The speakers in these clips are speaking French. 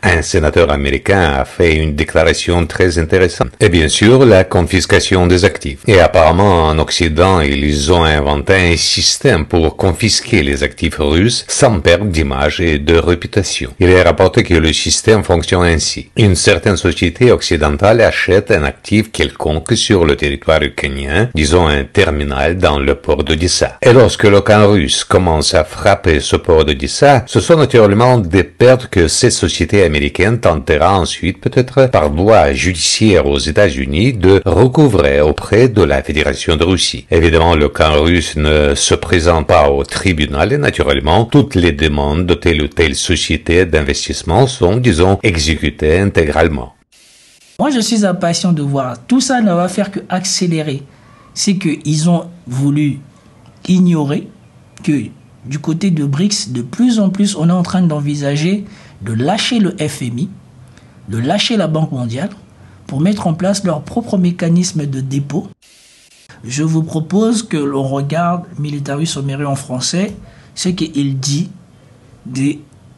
un sénateur américain a fait une déclaration très intéressante. Et bien sûr, la confiscation des actifs. Et apparemment, en Occident, ils ont inventé un système pour confisquer les actifs russes sans perdre d'image et de réputation. Il est rapporté que le système fonctionne ainsi. Une certaine société occidentale achète un actif quelconque sur le territoire ukrainien, disons un terminal dans le port d'Odessa. Et lorsque le camp russe commence à frapper ce port d'Odessa, ce sont naturellement des pertes que ces sociétés américaines tentera ensuite, peut-être par voie judiciaire aux États-Unis, de recouvrer auprès de la Fédération de Russie. Évidemment, le camp russe ne se présente pas au tribunal et naturellement, toutes les demandes de telle ou telle société d'investissement sont, disons, exécutées intégralement. Moi, je suis impatient de voir. Tout ça ne va faire que accélérer. C'est qu'ils ont voulu ignorer que du côté de BRICS, de plus en plus, on est en train d'envisager de lâcher le FMI, de lâcher la Banque mondiale pour mettre en place leur propre mécanisme de dépôt. Je vous propose que l'on regarde Military Summary en français, ce qu'il dit,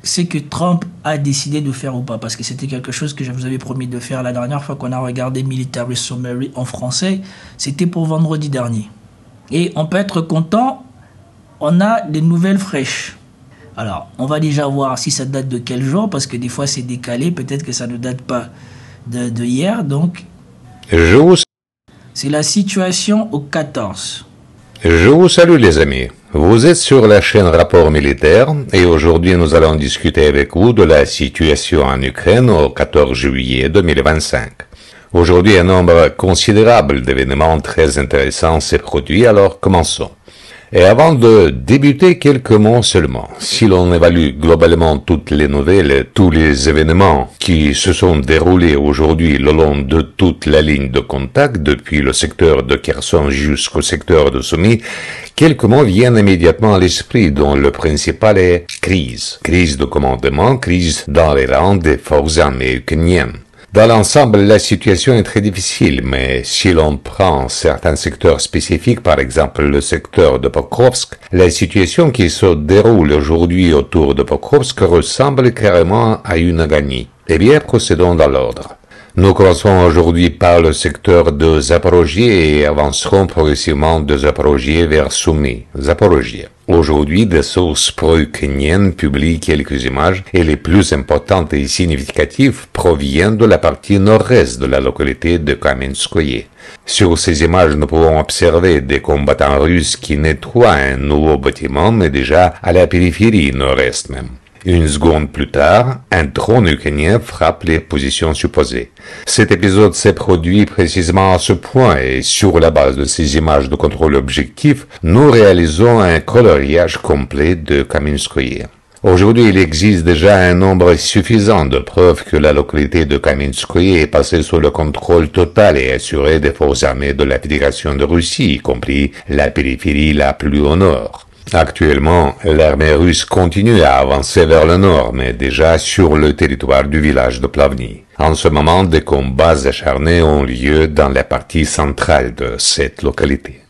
ce que Trump a décidé de faire ou pas, parce que c'était quelque chose que je vous avais promis de faire la dernière fois qu'on a regardé Military Summary en français, c'était pour vendredi dernier. Et on peut être content, on a des nouvelles fraîches. Alors, on va déjà voir si ça date de quel jour, parce que des fois c'est décalé, peut-être que ça ne date pas de hier, donc... C'est la situation au 14. Je vous salue les amis. Vous êtes sur la chaîne Rapport Militaire et aujourd'hui nous allons discuter avec vous de la situation en Ukraine au 14 juillet 2025. Aujourd'hui, un nombre considérable d'événements très intéressants s'est produit, alors commençons. Et avant de débuter, quelques mots seulement. Si l'on évalue globalement toutes les nouvelles, tous les événements qui se sont déroulés aujourd'hui le long de toute la ligne de contact, depuis le secteur de Kherson jusqu'au secteur de Sumy, quelques mots viennent immédiatement à l'esprit, dont le principal est crise. Crise de commandement, crise dans les rangs des forces armées ukrainiennes. Dans l'ensemble, la situation est très difficile, mais si l'on prend certains secteurs spécifiques, par exemple le secteur de Pokrovsk, la situation qui se déroule aujourd'hui autour de Pokrovsk ressemble carrément à une agonie. Eh bien, procédons dans l'ordre. Nous commençons aujourd'hui par le secteur de Zaporozhye et avancerons progressivement de Zaporozhye vers Sumy. Zaporozhye. Aujourd'hui, des sources pro-ukrainiennes publient quelques images et les plus importantes et significatives proviennent de la partie nord-est de la localité de Kamenskoye. Sur ces images, nous pouvons observer des combattants russes qui nettoient un nouveau bâtiment, mais déjà à la périphérie nord-est même. Une seconde plus tard, un drone ukrainien frappe les positions supposées. Cet épisode s'est produit précisément à ce point et sur la base de ces images de contrôle objectif, nous réalisons un coloriage complet de Kamenskoye. Aujourd'hui, il existe déjà un nombre suffisant de preuves que la localité de Kamenskoye est passée sous le contrôle total et assuré des forces armées de la Fédération de Russie, y compris la périphérie la plus au nord. Actuellement, l'armée russe continue à avancer vers le nord, mais déjà sur le territoire du village de Plavny. En ce moment, des combats acharnés ont lieu dans la partie centrale de cette localité.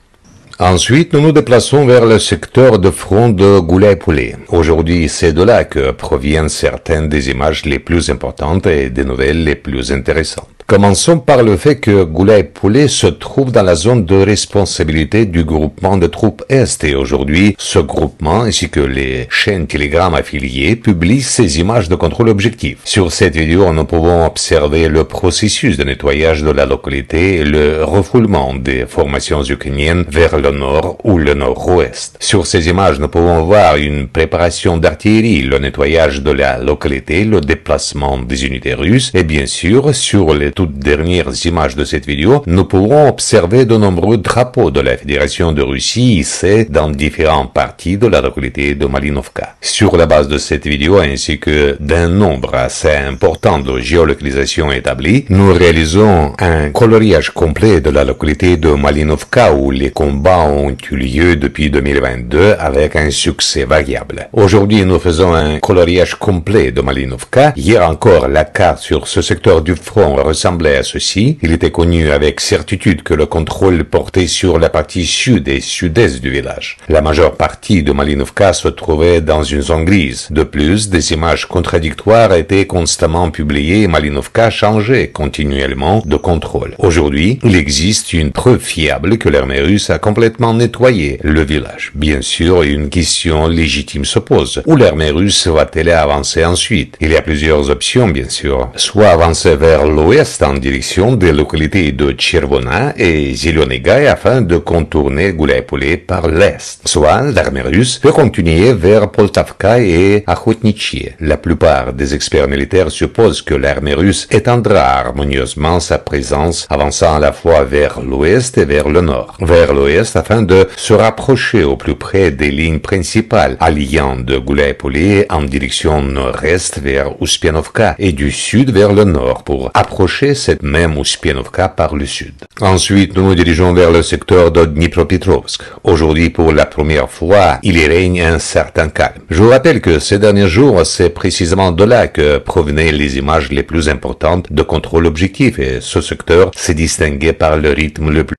Ensuite, nous nous déplaçons vers le secteur de front de Goulaï-Polé. Aujourd'hui, c'est de là que proviennent certaines des images les plus importantes et des nouvelles les plus intéressantes. Commençons par le fait que Goulaï-Polé se trouve dans la zone de responsabilité du groupement de troupes Est et aujourd'hui, ce groupement ainsi que les chaînes Telegram affiliées publient ces images de contrôle objectif. Sur cette vidéo, nous pouvons observer le processus de nettoyage de la localité et le refoulement des formations ukrainiennes vers le nord ou le nord-ouest. Sur ces images, nous pouvons voir une préparation d'artillerie, le nettoyage de la localité, le déplacement des unités russes et bien sûr, sur les toutes dernières images de cette vidéo, nous pourrons observer de nombreux drapeaux de la Fédération de Russie hissés dans différentes parties de la localité de Malinovka. Sur la base de cette vidéo ainsi que d'un nombre assez important de géolocalisations établies, nous réalisons un coloriage complet de la localité de Malinovka où les combats ont eu lieu depuis 2022 avec un succès variable. Aujourd'hui, nous faisons un coloriage complet de Malinovka. Hier encore, la carte sur ce secteur du front ressemble ressemblait à ceci. Il était connu avec certitude que le contrôle portait sur la partie sud et sud-est du village. La majeure partie de Malinovka se trouvait dans une zone grise. De plus, des images contradictoires étaient constamment publiées et Malinovka changeait continuellement de contrôle. Aujourd'hui, il existe une preuve fiable que l'armée russe a complètement nettoyé le village. Bien sûr, une question légitime se pose. Où l'armée russe va-t-elle avancer ensuite? Il y a plusieurs options, bien sûr. Soit avancer vers l'ouest en direction des localités de Chervona et Zelonega afin de contourner Gouliaï-Polé par l'est. Soit l'armée russe peut continuer vers Poltavka et Akhotnichie. La plupart des experts militaires supposent que l'armée russe étendra harmonieusement sa présence, avançant à la fois vers l'ouest et vers le nord. Vers l'ouest afin de se rapprocher au plus près des lignes principales, alliant de Gouliaï-Polé en direction nord-est vers Uspianovka et du sud vers le nord pour approcher cette même Uspianovka par le sud. Ensuite, nous nous dirigeons vers le secteur de Dnipropetrovsk. Aujourd'hui, pour la première fois, il y règne un certain calme. Je vous rappelle que ces derniers jours, c'est précisément de là que provenaient les images les plus importantes de contrôle objectif et ce secteur s'est distingué par le rythme le plus.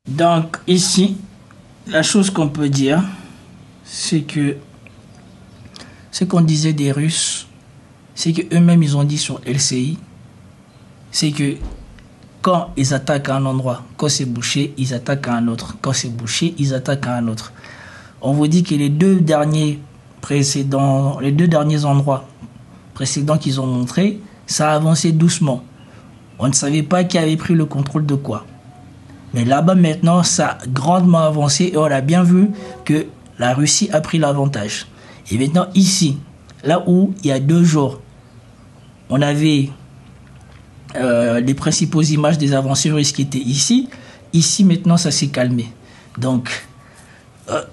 Donc ici, la chose qu'on peut dire, c'est que ce qu'on disait des Russes, c'est qu'eux-mêmes ils ont dit sur LCI, c'est que quand ils attaquent à un endroit, quand c'est bouché, ils attaquent à un autre. Quand c'est bouché, ils attaquent à un autre. On vous dit que les deux derniers endroits précédents qu'ils ont montrés, ça a avancé doucement. On ne savait pas qui avait pris le contrôle de quoi. Mais là-bas maintenant, ça a grandement avancé et on a bien vu que la Russie a pris l'avantage. Et maintenant ici, là où il y a 2 jours, on avait les principaux images des avancées russes qui étaient ici. Ici maintenant ça s'est calmé. Donc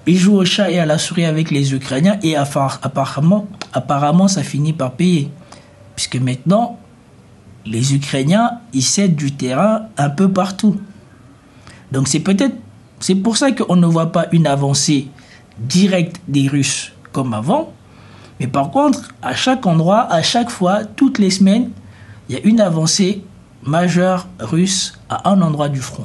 ils jouent au chat et à la souris avec les Ukrainiens et apparemment ça finit par payer. Puisque maintenant les Ukrainiens ils cèdent du terrain un peu partout. Donc c'est pour ça qu'on ne voit pas une avancée directe des Russes comme avant. Mais par contre, à chaque endroit, à chaque fois, toutes les semaines, il y a une avancée majeure russe à un endroit du front.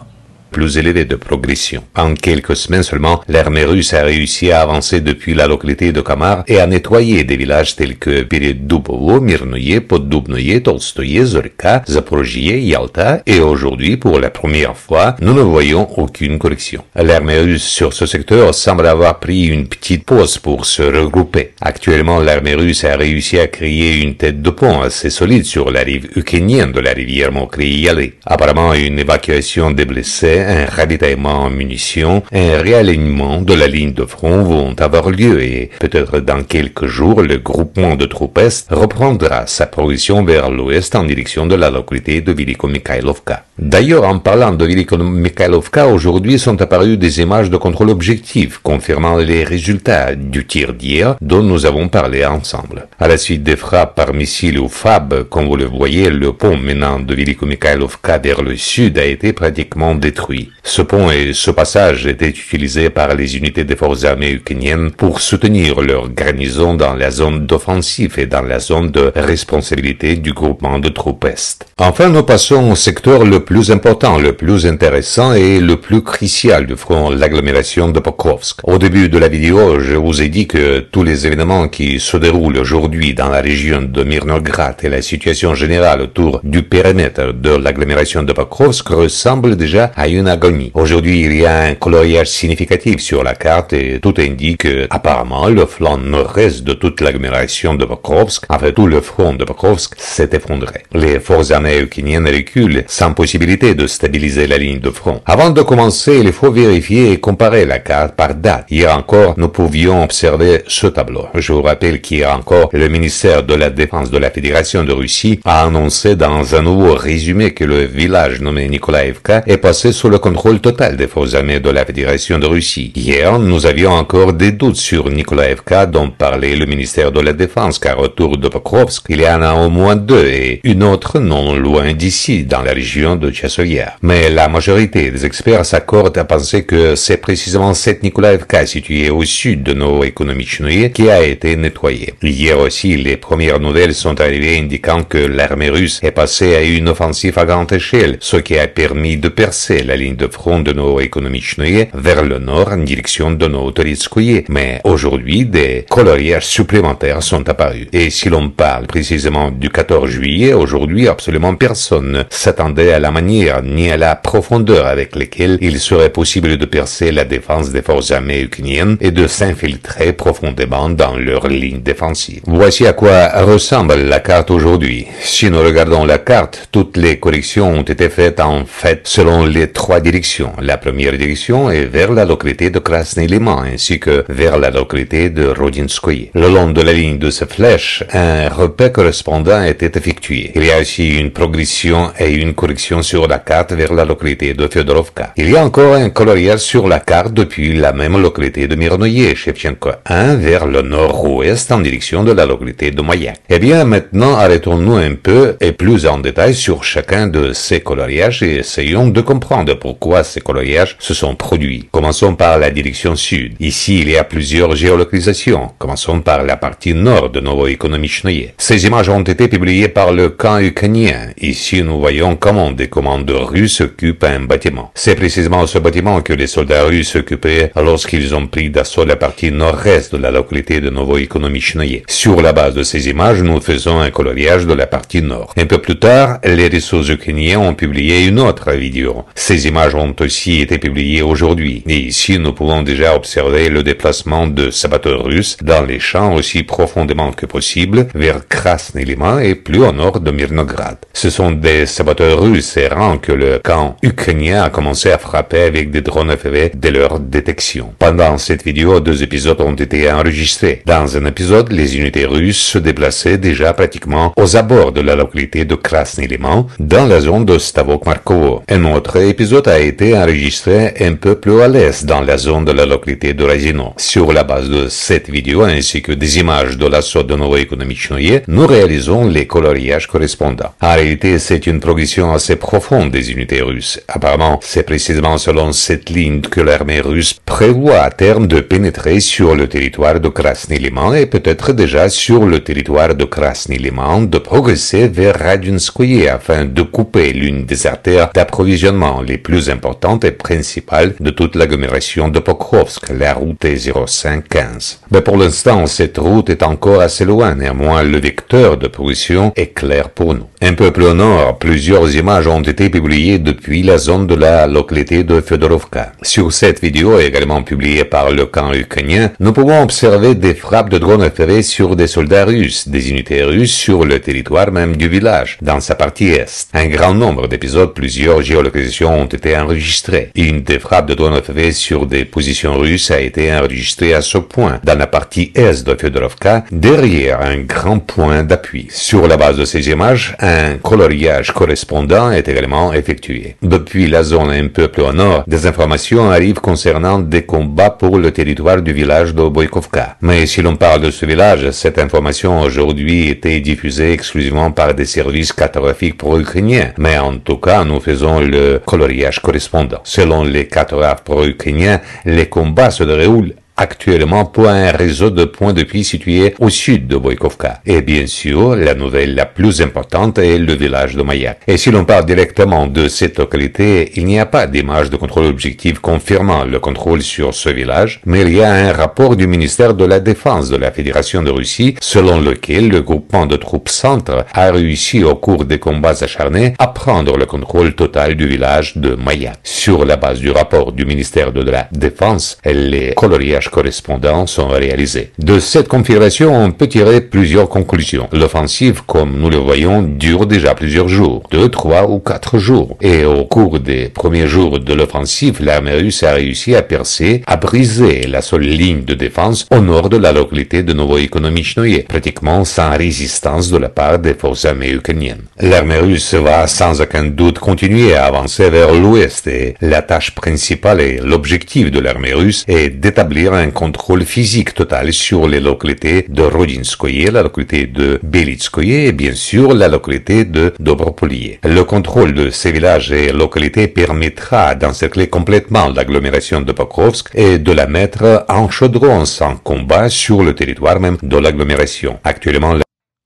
Plus élevé de progression. En quelques semaines seulement, l'armée russe a réussi à avancer depuis la localité de Kamar et à nettoyer des villages tels que Peredubovo, Mirnoye, Poddubnoye, Tolstoye, Zorka, Zaporozhye, Yalta, et aujourd'hui, pour la première fois, nous ne voyons aucune correction. L'armée russe sur ce secteur semble avoir pris une petite pause pour se regrouper. Actuellement, l'armée russe a réussi à créer une tête de pont assez solide sur la rive ukrainienne de la rivière Mokry-Yalé. Apparemment, une évacuation des blessés, un ravitaillement en munitions, un réalignement de la ligne de front vont avoir lieu et peut-être dans quelques jours, le groupement de troupes Est reprendra sa progression vers l'ouest en direction de la localité de Veliko-Mikhailovka. D'ailleurs, en parlant de Veliko-Mikhailovka, aujourd'hui sont apparues des images de contrôle objectif confirmant les résultats du tir d'hier dont nous avons parlé ensemble. À la suite des frappes par missiles ou FAB, comme vous le voyez, le pont menant de Veliko-Mikhailovka vers le sud a été pratiquement détruit. Ce pont et ce passage étaient utilisés par les unités des forces armées ukrainiennes pour soutenir leur garnison dans la zone d'offensive et dans la zone de responsabilité du groupement de troupes Est. Enfin, nous passons au secteur le plus important, le plus intéressant et le plus crucial du front, l'agglomération de Pokrovsk. Au début de la vidéo, je vous ai dit que tous les événements qui se déroulent aujourd'hui dans la région de Mirnograd et la situation générale autour du périmètre de l'agglomération de Pokrovsk ressemblent déjà à une agonie. Aujourd'hui, il y a un coloriage significatif sur la carte et tout indique que, apparemment, le flanc nord-est de toute l'agglomération de Pokrovsk, enfin tout le front de Pokrovsk, s'est effondré. Les forces armées ukrainiennes reculent sans possibilité de stabiliser la ligne de front. Avant de commencer, il faut vérifier et comparer la carte par date. Hier encore, nous pouvions observer ce tableau. Je vous rappelle qu'hier encore, le ministère de la Défense de la Fédération de Russie a annoncé dans un nouveau résumé que le village nommé Nikolaïevka est passé sous sous le contrôle total des forces armées de la Fédération de Russie. Hier, nous avions encore des doutes sur Nikolaïevka dont parlait le ministère de la Défense, car autour de Pokrovsk, il y en a au moins deux et une autre non loin d'ici, dans la région de Chassoyar. Mais la majorité des experts s'accordent à penser que c'est précisément cette Nikolaïevka située au sud de Novoïkonomichnoye qui a été nettoyée. Hier aussi, les premières nouvelles sont arrivées indiquant que l'armée russe est passée à une offensive à grande échelle, ce qui a permis de percer la ligne de front de Novoïkonomichnoye vers le nord en direction de Novotoritskoye. Mais aujourd'hui, des coloriages supplémentaires sont apparus. Et si l'on parle précisément du 14 juillet, aujourd'hui, absolument personne ne s'attendait à la manière ni à la profondeur avec laquelle il serait possible de percer la défense des forces armées ukrainiennes et de s'infiltrer profondément dans leur ligne défensive. Voici à quoi ressemble la carte aujourd'hui. Si nous regardons la carte, toutes les corrections ont été faites en fait selon les trois directions. La première direction est vers la localité de Krasny Liman ainsi que vers la localité de Rodinskoye. Le long de la ligne de ces flèches, un repère correspondant était effectué. Il y a aussi une progression et une correction sur la carte vers la localité de Fyodorovka. Il y a encore un coloriage sur la carte depuis la même localité de Mirnoye, Shevchenko 1 vers le nord-ouest en direction de la localité de Mayak. Eh bien, maintenant, arrêtons-nous un peu et plus en détail sur chacun de ces coloriages et essayons de comprendre pourquoi ces coloriages se sont produits. Commençons par la direction sud. Ici, il y a plusieurs géolocalisations. Commençons par la partie nord de Novoïkonomichnoye. Ces images ont été publiées par le camp ukrainien. Ici, nous voyons comment des commandes russes occupent un bâtiment. C'est précisément ce bâtiment que les soldats russes occupaient lorsqu'ils ont pris d'assaut la partie nord-est de la localité de Novoïkonomichnoye. Sur la base de ces images, nous faisons un coloriage de la partie nord. Un peu plus tard, les réseaux ukrainiens ont publié une autre vidéo. Ces images ont aussi été publiées aujourd'hui. Et ici, nous pouvons déjà observer le déplacement de saboteur russes dans les champs aussi profondément que possible vers Krasny Liman et plus au nord de Mirnograd. Ce sont des saboteurs russes errants que le camp ukrainien a commencé à frapper avec des drones FPV dès leur détection. Pendant cette vidéo, 2 épisodes ont été enregistrés. Dans un épisode, les unités russes se déplaçaient déjà pratiquement aux abords de la localité de Krasny Liman, dans la zone de Stavok-Markovo. Un autre épisode a été enregistré un peu plus à l'est, dans la zone de la localité de Razino. Sur la base de cette vidéo ainsi que des images de l'assaut de Novoïkonomichnoye, nous réalisons les coloriages correspondants. En réalité, c'est une progression assez profonde des unités russes. Apparemment, c'est précisément selon cette ligne que l'armée russe prévoit à terme de pénétrer sur le territoire de Krasny Liman et peut-être déjà sur le territoire de Krasny Liman de progresser vers Radunskoye afin de couper l'une des artères d'approvisionnement les plus importantes et principales de toute l'agglomération de Pokrovsk, la route 0515. Mais pour l'instant, cette route est encore assez loin, néanmoins le vecteur de progression est clair pour nous. Un peu plus au nord, plusieurs images ont été publiées depuis la zone de la localité de Fyodorovka. Sur cette vidéo, également publiée par le camp ukrainien, nous pouvons observer des frappes de drones FPV sur des soldats russes, des unités russes sur le territoire même du village, dans sa partie est. Un grand nombre d'épisodes, plusieurs géolocalisations ont été enregistrées. Une des frappes de drones FPV sur des positions russes a été enregistrée à ce point, dans la partie est de Fyodorovka, derrière un grand point d'appui. Sur la base de ces images, un coloriage correspondant est également effectué. Depuis la zone un peu plus au nord, des informations arrivent concernant des combats pour le territoire du village de Boykovka. Mais si l'on parle de ce village, cette information aujourd'hui était diffusée exclusivement par des services cartographiques pro-ukrainiens. Mais en tout cas, nous faisons le coloriage correspondant. Selon les cartographes pro-ukrainiens, les combats se déroulent actuellement pour un réseau de points d'appui situé au sud de Boykovka. Et bien sûr, la nouvelle la plus importante est le village de Mayak. Et si l'on parle directement de cette localité, il n'y a pas d'image de contrôle objectif confirmant le contrôle sur ce village, mais il y a un rapport du ministère de la Défense de la Fédération de Russie selon lequel le groupement de troupes centre a réussi au cours des combats acharnés à prendre le contrôle total du village de Mayak. Sur la base du rapport du ministère de la Défense, les coloriages voyages correspondants sont réalisés. De cette configuration, on peut tirer plusieurs conclusions. L'offensive, comme nous le voyons, dure déjà plusieurs jours, 2, 3 ou 4 jours. Et au cours des premiers jours de l'offensive, l'armée russe a réussi à percer, à briser la seule ligne de défense au nord de la localité de Novoï-Konomichnoye, pratiquement sans résistance de la part des forces armées ukrainiennes. L'armée russe va sans aucun doute continuer à avancer vers l'ouest et la tâche principale et l'objectif de l'armée russe est d'établir un contrôle physique total sur les localités de Rodinskoye, la localité de Belitskoye et bien sûr la localité de Dobropoliye. Le contrôle de ces villages et localités permettra d'encercler complètement l'agglomération de Pokrovsk et de la mettre en chaudron sans combat sur le territoire même de l'agglomération. Actuellement,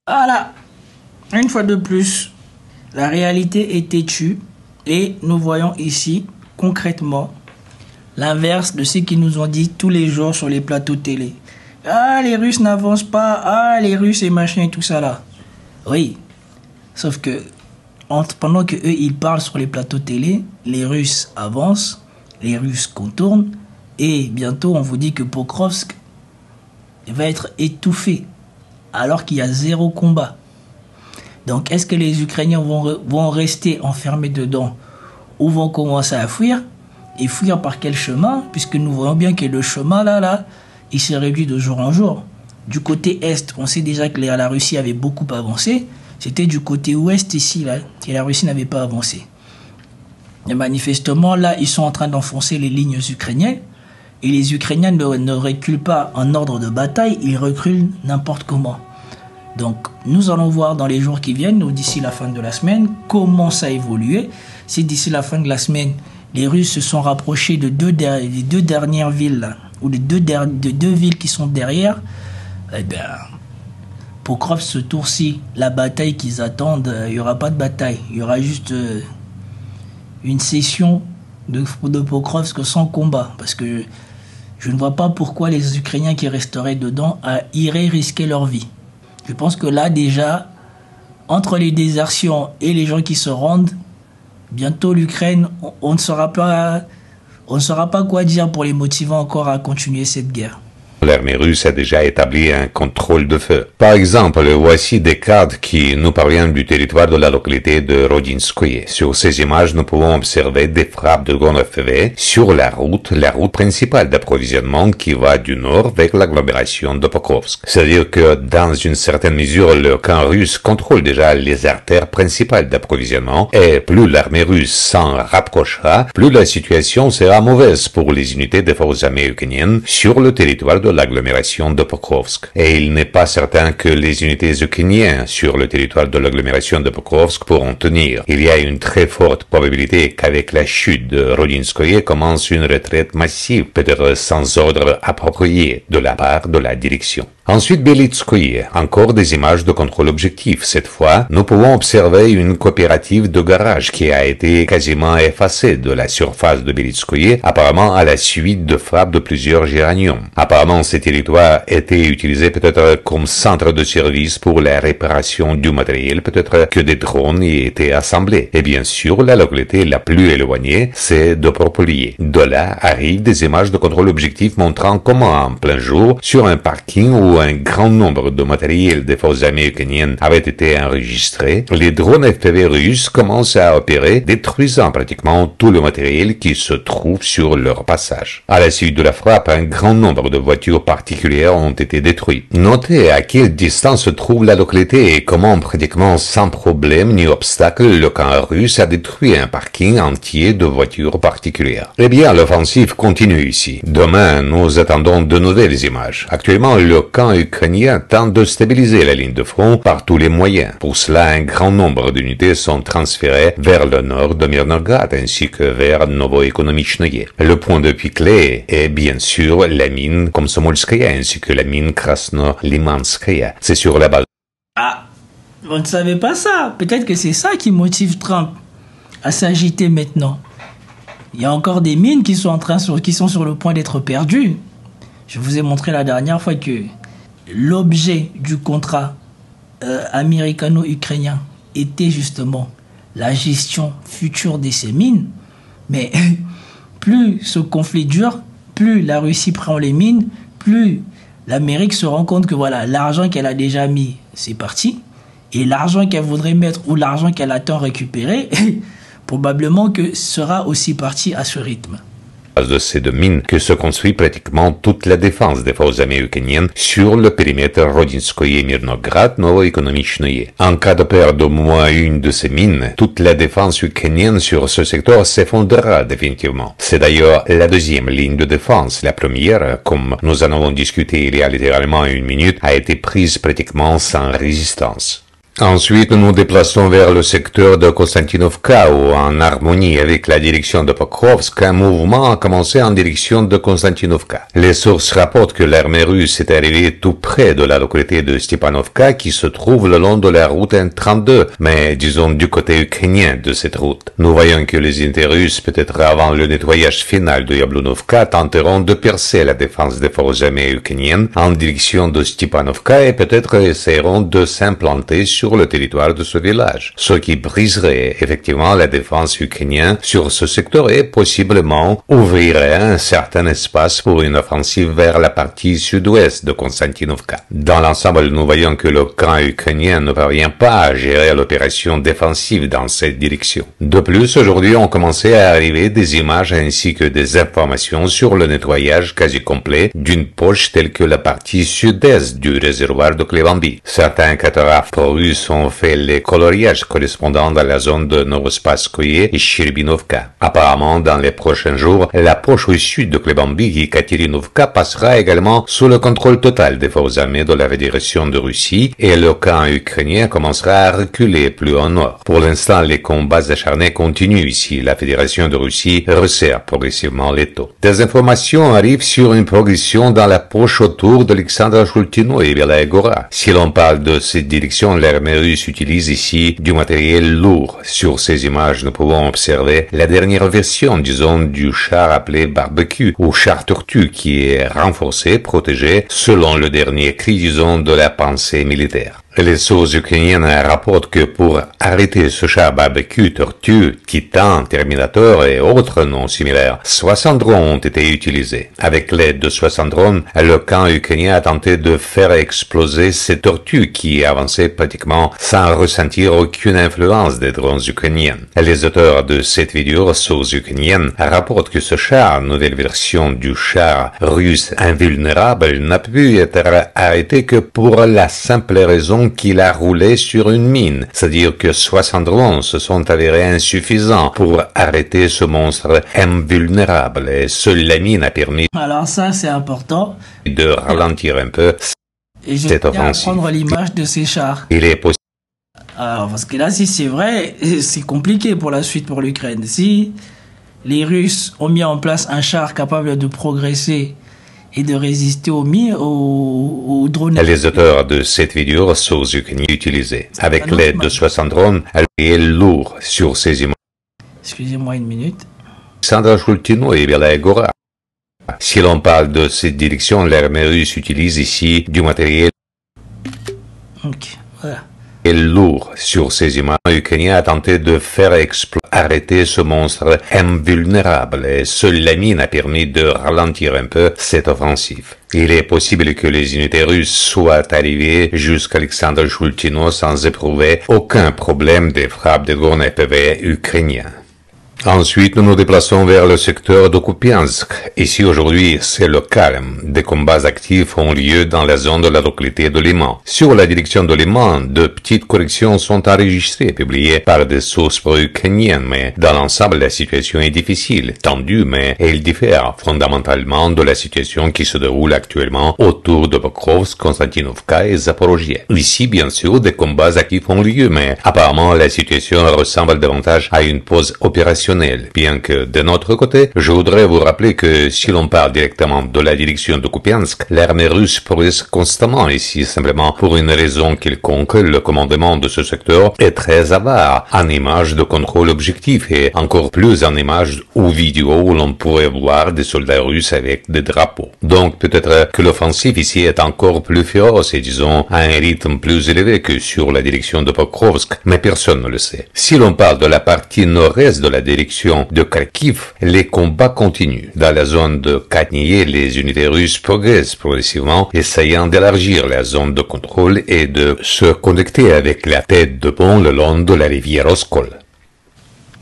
Voilà, une fois de plus, la réalité est têtue et nous voyons ici concrètement l'inverse de ce qu'ils nous ont dit tous les jours sur les plateaux télé. Ah, les Russes n'avancent pas, ah, les Russes et machin et tout ça là. Oui, sauf que pendant que eux ils parlent sur les plateaux télé, les Russes avancent, les Russes contournent et bientôt on vous dit que Pokrovsk va être étouffé alors qu'il y a 0 combat. Donc est-ce que les Ukrainiens vont rester enfermés dedans ou vont commencer à fuir? Et fuir par quel chemin? Puisque nous voyons bien que le chemin là, il s'est réduit de jour en jour. Du côté est, on sait déjà que la Russie avait beaucoup avancé. C'était du côté ouest ici là, que la Russie n'avait pas avancé. Et manifestement là, ils sont en train d'enfoncer les lignes ukrainiennes. Et les Ukrainiens ne reculent pas en ordre de bataille, ils reculent n'importe comment. Donc nous allons voir dans les jours qui viennent, ou d'ici la fin de la semaine, comment ça a évolué. Si d'ici la fin de la semaine, les Russes se sont rapprochés de des deux dernières villes, là, ou de deux villes qui sont derrière, eh bien, pour Pokrovsk ce tour-ci, la bataille qu'ils attendent, il n'y aura pas de bataille. Il y aura juste une session de Pokrovsk sans combat. Parce que je ne vois pas pourquoi les Ukrainiens qui resteraient dedans iraient risquer leur vie. Je pense que là, déjà, entre les désertions et les gens qui se rendent, bientôt l'Ukraine, on ne saura pas quoi dire pour les motiver encore à continuer cette guerre. L'armée russe a déjà établi un contrôle de feu. Par exemple, voici des cartes qui nous parviennent du territoire de la localité de Rodinskoye. Sur ces images, nous pouvons observer des frappes de drones FPV sur la route principale d'approvisionnement qui va du nord vers l'agglomération de Pokrovsk. C'est-à-dire que, dans une certaine mesure, le camp russe contrôle déjà les artères principales d'approvisionnement et plus l'armée russe s'en rapprochera, plus la situation sera mauvaise pour les unités des forces armées ukrainiennes sur le territoire de l'agglomération de Pokrovsk. Et il n'est pas certain que les unités ukrainiennes sur le territoire de l'agglomération de Pokrovsk pourront tenir. Il y a une très forte probabilité qu'avec la chute de Rodinskoye commence une retraite massive, peut-être sans ordre approprié de la part de la direction. Ensuite, Belitskoye, encore des images de contrôle objectif. Cette fois, nous pouvons observer une coopérative de garage qui a été quasiment effacée de la surface de Belitskoye, apparemment à la suite de frappes de plusieurs géraniums. Apparemment, ces territoires étaient utilisés peut-être comme centre de service pour la réparation du matériel, peut-être que des drones y étaient assemblés. Et bien sûr, la localité la plus éloignée, c'est Dobropoliye. De là arrivent des images de contrôle objectif montrant comment, en plein jour, sur un parking où un grand nombre de matériel des forces armées ukrainiennes avait été enregistré, les drones FPV russes commencent à opérer, détruisant pratiquement tout le matériel qui se trouve sur leur passage. À la suite de la frappe, un grand nombre de voitures particulières ont été détruites. Notez à quelle distance se trouve la localité et comment pratiquement sans problème ni obstacle le camp russe a détruit un parking entier de voitures particulières. Eh bien, l'offensive continue ici. Demain, nous attendons de nouvelles images. Actuellement, le camp ukrainien tente de stabiliser la ligne de front par tous les moyens. Pour cela, un grand nombre d'unités sont transférées vers le nord de Mirnograd ainsi que vers Novoï-Konomichnoye. Le point de vue clé est bien sûr la mine Komsomolskaya ainsi que la mine Krasno-Limanskaya. C'est sur la base. Ah, vous ne savez pas ça. Peut-être que c'est ça qui motive Trump à s'agiter maintenant. Il y a encore des mines qui sont sur le point d'être perdues. Je vous ai montré la dernière fois que l'objet du contrat américano-ukrainien était justement la gestion future de ces mines. Mais plus ce conflit dure, plus la Russie prend les mines, plus l'Amérique se rend compte que voilà, l'argent qu'elle a déjà mis, c'est parti. Et l'argent qu'elle voudrait mettre ou l'argent qu'elle attend récupérer, probablement que sera aussi parti à ce rythme. De ces deux mines que se construit pratiquement toute la défense des forces armées ukrainiennes sur le périmètre Rodinskoye, Mirnograd, Novoekonomichnoye. En cas de perte d'au moins une de ces mines, toute la défense ukrainienne sur ce secteur s'effondrera définitivement. C'est d'ailleurs la deuxième ligne de défense. La première, comme nous en avons discuté il y a littéralement une minute, a été prise pratiquement sans résistance. Ensuite, nous nous déplaçons vers le secteur de Konstantinovka où, en harmonie avec la direction de Pokrovsk, un mouvement a commencé en direction de Konstantinovka. Les sources rapportent que l'armée russe est arrivée tout près de la localité de Stepanovka qui se trouve le long de la route N32, mais disons du côté ukrainien de cette route. Nous voyons que les unités russes, peut-être avant le nettoyage final de Yablunovka, tenteront de percer la défense des forces armées ukrainiennes en direction de Stepanovka et peut-être essaieront de s'implanter sur le territoire de ce village, ce qui briserait effectivement la défense ukrainienne sur ce secteur et possiblement ouvrirait un certain espace pour une offensive vers la partie sud-ouest de Konstantinovka. Dans l'ensemble, nous voyons que le camp ukrainien ne parvient pas à gérer l'opération défensive dans cette direction. De plus, aujourd'hui ont commencé à arriver des images ainsi que des informations sur le nettoyage quasi complet d'une poche telle que la partie sud-est du réservoir de Klevambi. Certains cartographes pro-russes ont fait les coloriages correspondant à la zone de Novospaskoye et Shcherbinovka. Apparemment, dans les prochains jours, la poche au sud de Klevambi et Katerinovka passera également sous le contrôle total des forces armées de la Fédération de Russie et le camp ukrainien commencera à reculer plus au nord. Pour l'instant, les combats acharnés continuent ici. La Fédération de Russie resserre progressivement les taux. Des informations arrivent sur une progression dans la poche autour d'Alexandra Shultino et Belaya Gora. Si l'on parle de cette direction, l'armée russe utilise ici du matériel lourd. Sur ces images, nous pouvons observer la dernière version, disons, du char appelé Barbecue ou char tortue qui est renforcé, protégé, selon le dernier cri, disons, de la pensée militaire. Les sources ukrainiennes rapportent que pour arrêter ce char barbecue, tortue, Titan, Terminator et autres noms similaires, 60 drones ont été utilisés. Avec l'aide de 60 drones, le camp ukrainien a tenté de faire exploser ces tortues qui avançaient pratiquement sans ressentir aucune influence des drones ukrainiens. Les auteurs de cette vidéo, sources ukrainiennes, rapportent que ce char, nouvelle version du char russe invulnérable, n'a pu être arrêté que pour la simple raison qu'il a roulé sur une mine, c'est-à-dire que 60 drones se sont avérés insuffisants pour arrêter ce monstre invulnérable et seule la mine a permis Alors ça, c'est important. de ralentir un peu Et je cette tiens à offensive. prendre l'image de ces chars. Il est possible Alors, parce que là, si c'est vrai, c'est compliqué pour la suite pour l'Ukraine. Si les Russes ont mis en place un char capable de progresser et de résister aux drones. les auteurs de cette vidéo, sources ukrainiennes utilisées. Avec l'aide de 60 drones, elle est lourd sur ces images. Excusez-moi une minute. Alexandra Shultino et Belaya Gora. Si l'on parle de cette direction, l'armée russe utilise ici du matériel Ok, voilà. lourd sur ces images. L'Ukrainien a tenté de faire arrêter ce monstre invulnérable et seule la mine a permis de ralentir un peu cette offensive. Il est possible que les unités russes soient arrivées jusqu'à Alexandre Shultino sans éprouver aucun problème des frappes de drones FPV ukrainiens. Ensuite, nous nous déplaçons vers le secteur de Kupiansk. Ici, aujourd'hui, c'est le calme. Des combats actifs ont lieu dans la zone de la localité de Liman. Sur la direction de Liman, de petites corrections sont enregistrées, publiées par des sources pro-ukrainiennes, mais dans l'ensemble, la situation est difficile, tendue, mais elle diffère fondamentalement de la situation qui se déroule actuellement autour de Pokrovsk, Konstantinovka et Zaporozhye. Ici, bien sûr, des combats actifs ont lieu, mais apparemment, la situation ressemble davantage à une pause opérationnelle. Bien que, de notre côté, je voudrais vous rappeler que si l'on parle directement de la direction de Kupiansk, l'armée russe progresse constamment ici, simplement pour une raison quelconque, le commandement de ce secteur est très avare en images de contrôle objectif et encore plus en images ou vidéos où l'on pourrait voir des soldats russes avec des drapeaux. Donc peut-être que l'offensive ici est encore plus féroce et disons à un rythme plus élevé que sur la direction de Pokrovsk, mais personne ne le sait. Si l'on parle de la partie nord-est de la direction de Kharkiv, les combats continuent. Dans la zone de Khatnié, les unités russes progressent progressivement, essayant d'élargir la zone de contrôle et de se connecter avec la tête de pont le long de la rivière Oskol.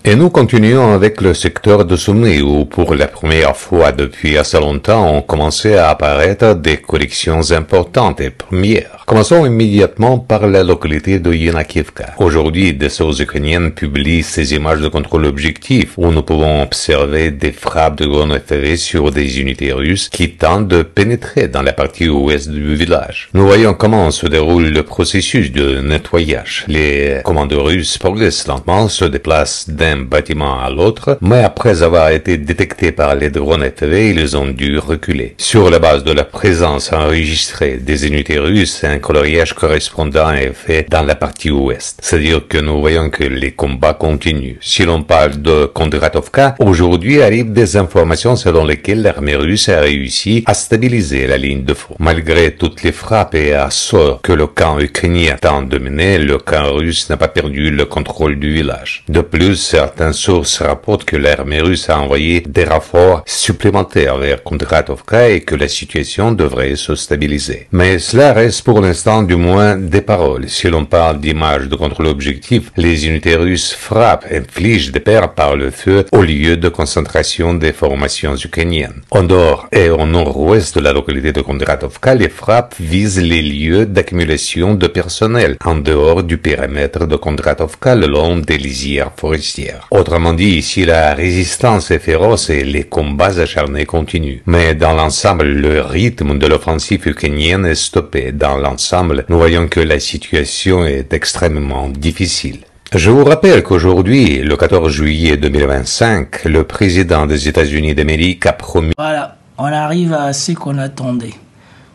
Et nous continuons avec le secteur de Soumy où, pour la première fois depuis assez longtemps, ont commencé à apparaître des collections importantes et premières. Commençons immédiatement par la localité de Yenakivka. Aujourd'hui, des sources ukrainiennes publient ces images de contrôle objectif où nous pouvons observer des frappes de drones FPV sur des unités russes qui tentent de pénétrer dans la partie ouest du village. Nous voyons comment se déroule le processus de nettoyage. Les commandos russes progressent lentement, se déplacent d'un bâtiment à l'autre, mais après avoir été détectés par les drones FPV, ils ont dû reculer. Sur la base de la présence enregistrée des unités russes, un coloriage correspondant est fait dans la partie ouest. C'est-à-dire que nous voyons que les combats continuent. Si l'on parle de Kondratovka, aujourd'hui arrivent des informations selon lesquelles l'armée russe a réussi à stabiliser la ligne de front. Malgré toutes les frappes et assauts que le camp ukrainien tente de mener, le camp russe n'a pas perdu le contrôle du village. De plus, certaines sources rapportent que l'armée russe a envoyé des renforts supplémentaires vers Kondratovka et que la situation devrait se stabiliser. Mais cela reste pour l'instant du moins des paroles. Si l'on parle d'images de contrôle objectif, les unités russes frappent, infligent des pertes par le feu au lieu de concentration des formations ukrainiennes. Au nord et au nord-ouest de la localité de Kondratovka, les frappes visent les lieux d'accumulation de personnel en dehors du périmètre de Kondratovka le long des lisières forestières. Autrement dit, ici la résistance est féroce et les combats acharnés continuent. Mais dans l'ensemble, le rythme de l'offensive ukrainienne est stoppé. Dans l'ensemble, nous voyons que la situation est extrêmement difficile. Je vous rappelle qu'aujourd'hui, le 14 juillet 2025, le président des États-Unis d'Amérique a promis... Voilà, on arrive à ce qu'on attendait.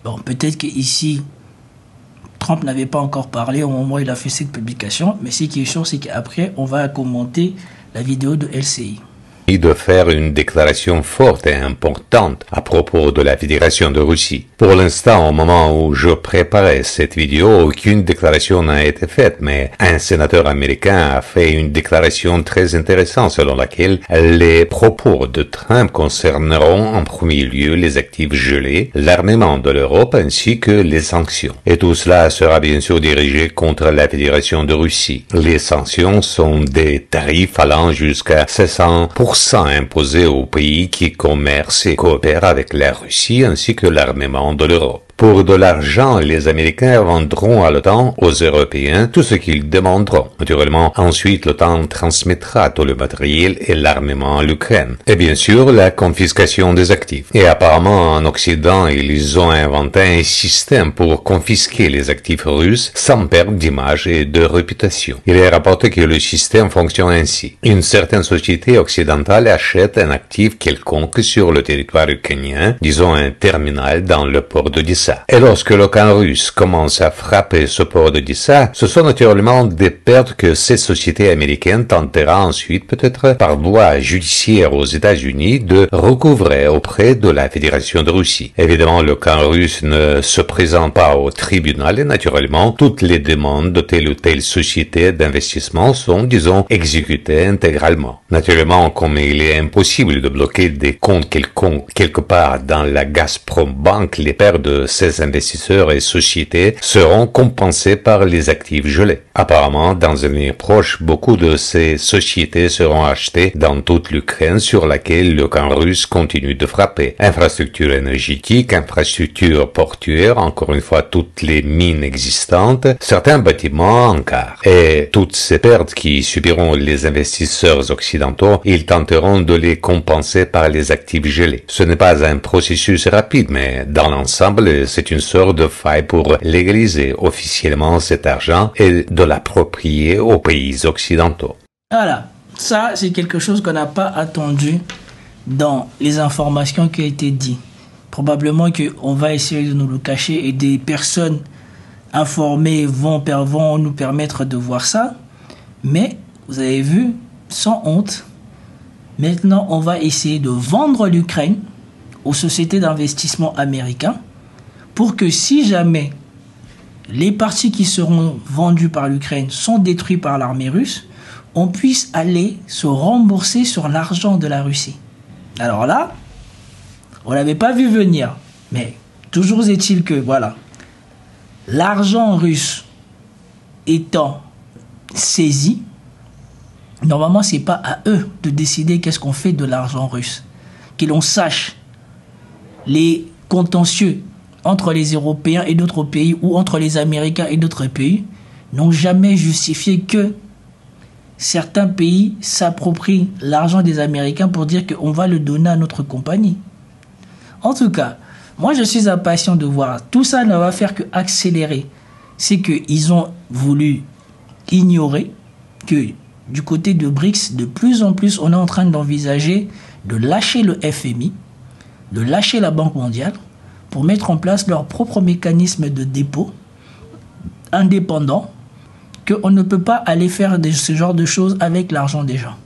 Bon, peut-être qu'ici, Trump n'avait pas encore parlé au moment où il a fait cette publication, mais ce qui est sûr, c'est qu'après, on va commenter la vidéo de LCI. De faire une déclaration forte et importante à propos de la Fédération de Russie. Pour l'instant, au moment où je préparais cette vidéo, aucune déclaration n'a été faite, mais un sénateur américain a fait une déclaration très intéressante selon laquelle les propos de Trump concerneront en premier lieu les actifs gelés, l'armement de l'Europe ainsi que les sanctions. Et tout cela sera bien sûr dirigé contre la Fédération de Russie. Les sanctions sont des tarifs allant jusqu'à 600% imposés aux pays qui commercent et coopèrent avec la Russie ainsi que l'armement de l'Europe. Pour de l'argent, les Américains vendront à l'OTAN, aux Européens, tout ce qu'ils demanderont. Naturellement, ensuite, l'OTAN transmettra tout le matériel et l'armement à l'Ukraine. Et bien sûr, la confiscation des actifs. Et apparemment, en Occident, ils ont inventé un système pour confisquer les actifs russes sans perdre d'image et de réputation. Il est rapporté que le système fonctionne ainsi. Une certaine société occidentale achète un actif quelconque sur le territoire ukrainien, disons un terminal dans le port d'Odessa. Et lorsque le camp russe commence à frapper ce port d'Odessa, ce sont naturellement des pertes que cette société américaine tentera ensuite, peut-être par voie judiciaire aux États-Unis, de recouvrer auprès de la Fédération de Russie. Évidemment, le camp russe ne se présente pas au tribunal et naturellement, toutes les demandes de telle ou telle société d'investissement sont, disons, exécutées intégralement. Naturellement, comme il est impossible de bloquer des comptes quelconques quelque part dans la Gazprom Bank, les pertes de ces investisseurs et sociétés seront compensés par les actifs gelés. Apparemment, dans un avenir proche, beaucoup de ces sociétés seront achetées dans toute l'Ukraine sur laquelle le camp russe continue de frapper. Infrastructure énergétique, infrastructure portuaire, encore une fois toutes les mines existantes, certains bâtiments en quart. Et toutes ces pertes qui subiront les investisseurs occidentaux, ils tenteront de les compenser par les actifs gelés. Ce n'est pas un processus rapide, mais dans l'ensemble, c'est une sorte de faille pour légaliser officiellement cet argent et de l'approprier aux pays occidentaux. Voilà, ça c'est quelque chose qu'on n'a pas attendu dans les informations qui ont été dites. Probablement qu'on va essayer de nous le cacher et des personnes informées vont nous permettre de voir ça. Mais vous avez vu, sans honte, maintenant on va essayer de vendre l'Ukraine aux sociétés d'investissement américains pour que si jamais les parties qui seront vendues par l'Ukraine sont détruites par l'armée russe, on puisse aller se rembourser sur l'argent de la Russie. Alors là, on l'avait pas vu venir, mais toujours est-il que, voilà, l'argent russe étant saisi, normalement, c'est pas à eux de décider qu'est-ce qu'on fait de l'argent russe. Que l'on sache les contentieux entre les Européens et d'autres pays ou entre les Américains et d'autres pays n'ont jamais justifié que certains pays s'approprient l'argent des Américains pour dire qu'on va le donner à notre compagnie. En tout cas, moi je suis impatient de voir. Tout ça ne va faire qu'accélérer. C'est qu'ils ont voulu ignorer que du côté de BRICS, de plus en plus, on est en train d'envisager de lâcher le FMI, de lâcher la Banque mondiale pour mettre en place leur propre mécanisme de dépôt indépendant, qu'on ne peut pas aller faire ce genre de choses avec l'argent des gens.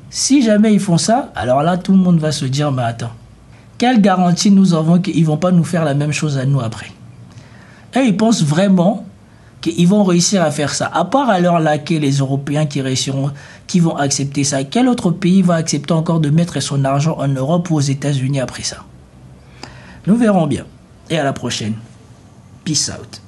Si jamais ils font ça, alors là, tout le monde va se dire, mais attends, quelle garantie nous avons qu'ils ne vont pas nous faire la même chose à nous après? Et ils pensent vraiment qu'ils vont réussir à faire ça. À part à l'heure laquelle les Européens qui réussiront, qui vont accepter ça, quel autre pays va accepter encore de mettre son argent en Europe ou aux États-Unis après ça? Nous verrons bien. Et à la prochaine. Peace out.